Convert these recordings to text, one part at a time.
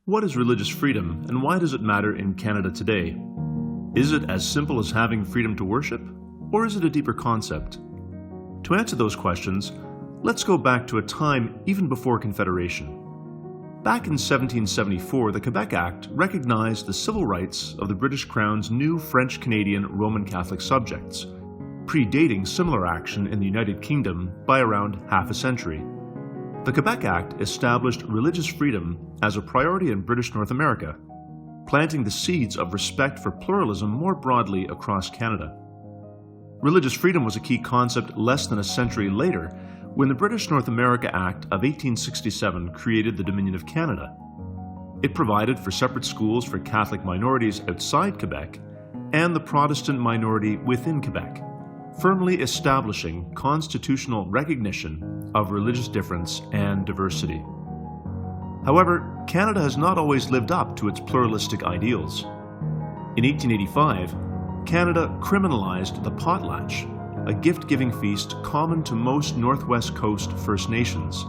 What is religious freedom, and why does it matter in Canada today? Is it as simple as having freedom to worship, or is it a deeper concept? To answer those questions, let's go back to a time even before Confederation. Back in 1774, the Quebec Act recognized the civil rights of the British Crown's new French-Canadian Roman Catholic subjects, predating similar action in the United Kingdom by around half a century. The Quebec Act established religious freedom as a priority in British North America, planting the seeds of respect for pluralism more broadly across Canada. Religious freedom was a key concept less than a century later when the British North America Act of 1867 created the Dominion of Canada. It provided for separate schools for Catholic minorities outside Quebec and the Protestant minority within Quebec, firmly establishing constitutional recognition of religious difference and diversity. However, Canada has not always lived up to its pluralistic ideals. In 1885, Canada criminalized the potlatch, a gift-giving feast common to most Northwest Coast First Nations,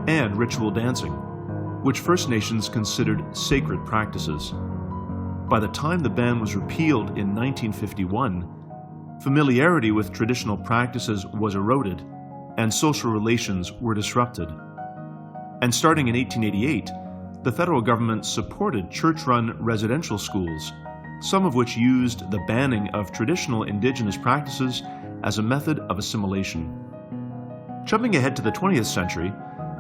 and ritual dancing, which First Nations considered sacred practices. By the time the ban was repealed in 1951, familiarity with traditional practices was eroded, and social relations were disrupted. And starting in 1888, the federal government supported church-run residential schools, some of which used the banning of traditional Indigenous practices as a method of assimilation. Jumping ahead to the 20th century,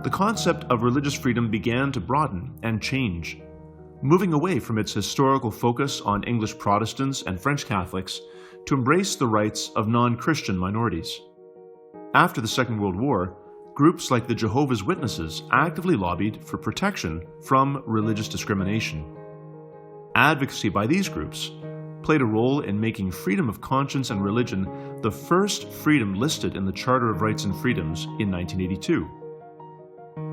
the concept of religious freedom began to broaden and change, moving away from its historical focus on English Protestants and French Catholics to embrace the rights of non-Christian minorities. After the Second World War, groups like the Jehovah's Witnesses actively lobbied for protection from religious discrimination. Advocacy by these groups played a role in making freedom of conscience and religion the first freedom listed in the Charter of Rights and Freedoms in 1982.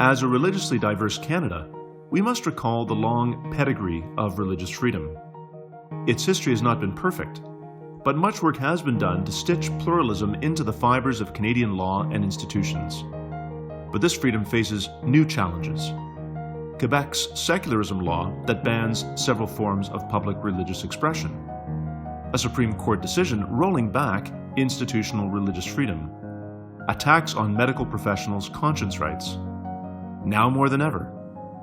As a religiously diverse Canada, we must recall the long pedigree of religious freedom. Its history has not been perfect, but much work has been done to stitch pluralism into the fibers of Canadian law and institutions. But this freedom faces new challenges. Quebec's secularism law that bans several forms of public religious expression. A Supreme Court decision rolling back institutional religious freedom. Attacks on medical professionals' conscience rights. Now more than ever,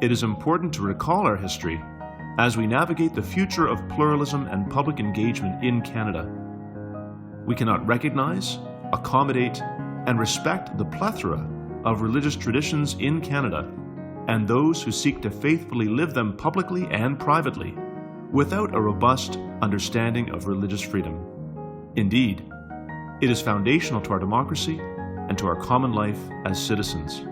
it is important to recall our history as we navigate the future of pluralism and public engagement in Canada. We cannot recognize, accommodate, and respect the plethora of religious traditions in Canada and those who seek to faithfully live them publicly and privately without a robust understanding of religious freedom. Indeed, it is foundational to our democracy and to our common life as citizens.